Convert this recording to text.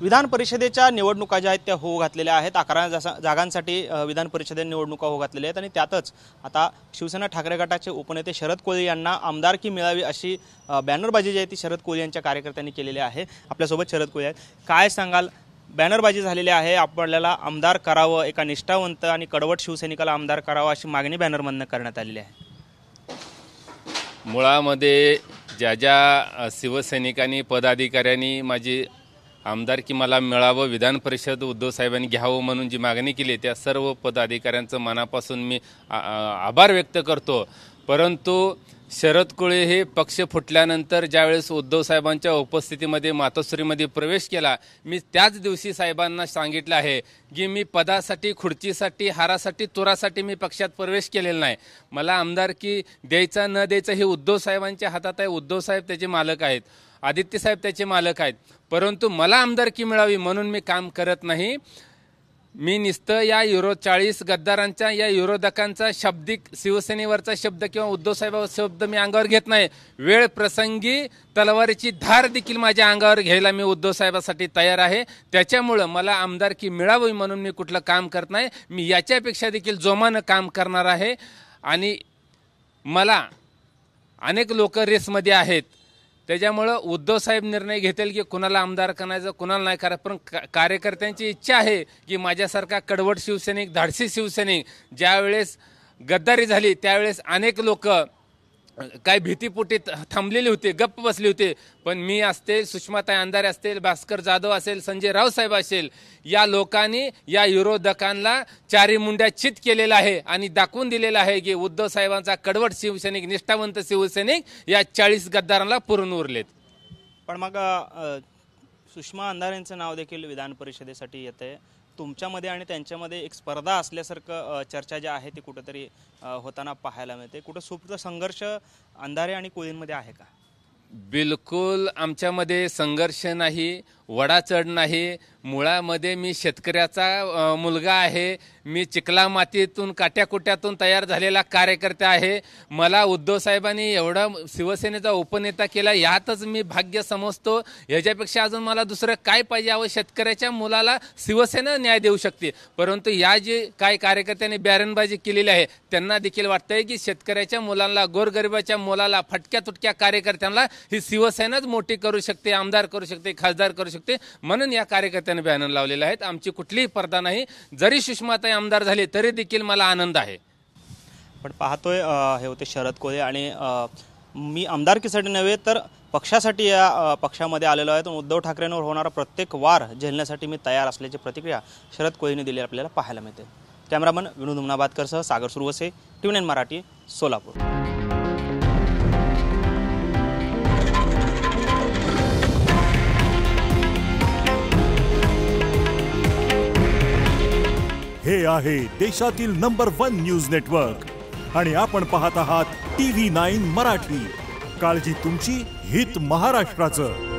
विधान परिषदेच्या निवडणुका ज्या आहेत त्या होऊ घातलेल्या आहेत। 11 जागांसाठी विधान परिषदेने निवडणुका होऊ घातलेल्या आहेत आणि त्यातच आता शिवसेना ठाकरे गटाचे उपनेते शरद कोळी यांना आमदारकी मिळावी अशी बॅनरबाजी जी आहे ती शरद कोळी यांच्या कार्यकर्त्यांनी केलेली आहे। आपल्यासोबत शरद कोळी आहेत, काय सांगाल? बॅनरबाजी झालेली आहे, आपल्याला आमदार करावं, एका निष्ठावंत आणि कडवट शिवसैनिकाला आमदार करावं अशी मागणी बॅनरमधून करण्यात आलेली आहे। मुळामध्ये ज्या ज्या शिवसैनिकांनी पदाधिकाऱ्यांनी माझी आमदारकी मला मिळावं, विधान परिषद उद्धव साहेबांनी घ्यावं म्हणून जी मागणी केली त्या सर्व पदाधिकाऱ्यांचं मनापासून मी आभार व्यक्त करतो। परंतु शरद कोळी हे पक्ष फुटल्यानंतर ज्यावेळेस उद्धव साहेबांच्या उपस्थितीमध्ये मातोश्रीमध्ये प्रवेश केला, मी त्याच दिवशी साहेबांना सांगितलं आहे की मी पदासाठी, खुर्चीसाठी, हारासाठी, तुरासाठी मी पक्षात प्रवेश केलेला नाही। मला आमदारकी द्यायचा न द्यायचा हे उद्धव साहेबांच्या हातात आहे। उद्धव साहेब त्याचे मालक आहेत, आदित्य साहेब त्याचे मालक आहेत, परंतु मला आमदारकी मिळावी म्हणून मी काम करत नाही। मी नुसतं या 40 गद्दारांच्या, या विरोधकांचा शाब्दिक शिवसेनेवरचा शब्द किंवा उद्धव साहेबांचा शब्द मी अंगावर घेत नाही। वेळ प्रसंगी तलवारीची धार देखील माझ्या अंगावर घ्यायला मी उद्धव साहेबांसाठी तयार आहे। त्याच्यामुळं मला आमदारकी मिळावी म्हणून मी कुठलं काम करत नाही, मी याच्यापेक्षा देखील जोमानं काम करणार आहे। आणि मला अनेक लोक रेसमध्ये आहेत, त्याच्यामुळं उद्धव साहेब निर्णय घेतील की कुणाला आमदार करायचं, कुणाला नाही करायचं। पण कार्यकर्त्यांची इच्छा आहे की माझ्यासारखा कडवट शिवसैनिक, धाडसी शिवसैनिक, ज्यावेळेस गद्दारी झाली त्यावेळेस अनेक लोक काय भीतीपोटी थांबलेले होते, गप्प बसले होते, पण मी असतील, सुषमाताई अंधारे असतील, भास्कर जाधव असेल, संजय राऊत साहेब असेल, या लोकांनी या विरोधकांना चारी मुंड्या चित केलेला आहे आणि दाखवून दिलेला आहे की उद्धव साहेबांचा कडवट शिवसैनिक, निष्ठावंत शिवसैनिक या 40 गद्दारांना पुरून उरलेत। पण मग सुषमा अंधारेंचं नाव देखील विधान परिषदेसाठी येतंय, तुमच्यामध्ये आणि त्यांच्यामध्ये एक स्पर्धा असल्यासारखं चर्चा जी आहे ती कुठेतरी होताना पाहायला मिळते। कुठं सुप्त संघर्ष अंधारे आणि कोळींमध्ये आहे का? बिलकुल आमच्यामध्ये संघर्ष नाही, वडाचढ नाही। मुळामध्ये मी शेतकऱ्याचा मुलगा आहे, मी चिखला मातीतून, काट्याकुट्यातून तयार झालेला कार्यकर्ता आहे। मला उद्धव साहेबांनी एवढा शिवसेनेचा उपनेता केला, यातच मी भाग्य समजतो। ह्याच्यापेक्षा अजून मला दुसरं काय पाहिजे? अहो, शेतकऱ्याच्या मुलाला शिवसेना न्याय देऊ शकते, परंतु या जे काय कार्यकर्त्यांनी बॅरनबाजी केलेली आहे त्यांना देखील वाटतंय की शेतकऱ्याच्या मुलांना, गोरगरिबाच्या मुलाला, फटक्या तुटक्या कार्यकर्त्यांना ही शिवसेनाच मोठी करू शकते, आमदार करू शकते, खासदार करू शकते, म्हणून या कार्यकर्त्यांनी बॅनर लावलेले आहेत। आमची कुठलीही स्पर्धा नाही, जरी सुषमाताई आमदार झाले तरी देखील मला आनंद आहे। पण पाहतोय हे होते शरद कोळी आणि मी आमदारकीसाठी नव्हे तर पक्षासाठी या पक्षामध्ये आलेलो आहे, तर उद्धव ठाकरेंवर होणारा प्रत्येक वार झेलण्यासाठी मी तयार असल्याची प्रतिक्रिया शरद कोळीने दिली आपल्याला पाहायला मिळते। कॅमेरामन विनोद उमनाबादकरसह सागर सुरवसे, TVNN मराठी, सोलापूर। हे आहे देशातील नंबर 1 न्यूज नेटवर्क आणि आपण पाहत आहात TV9 मराठी। काळजी तुमची, हित महाराष्ट्राचं।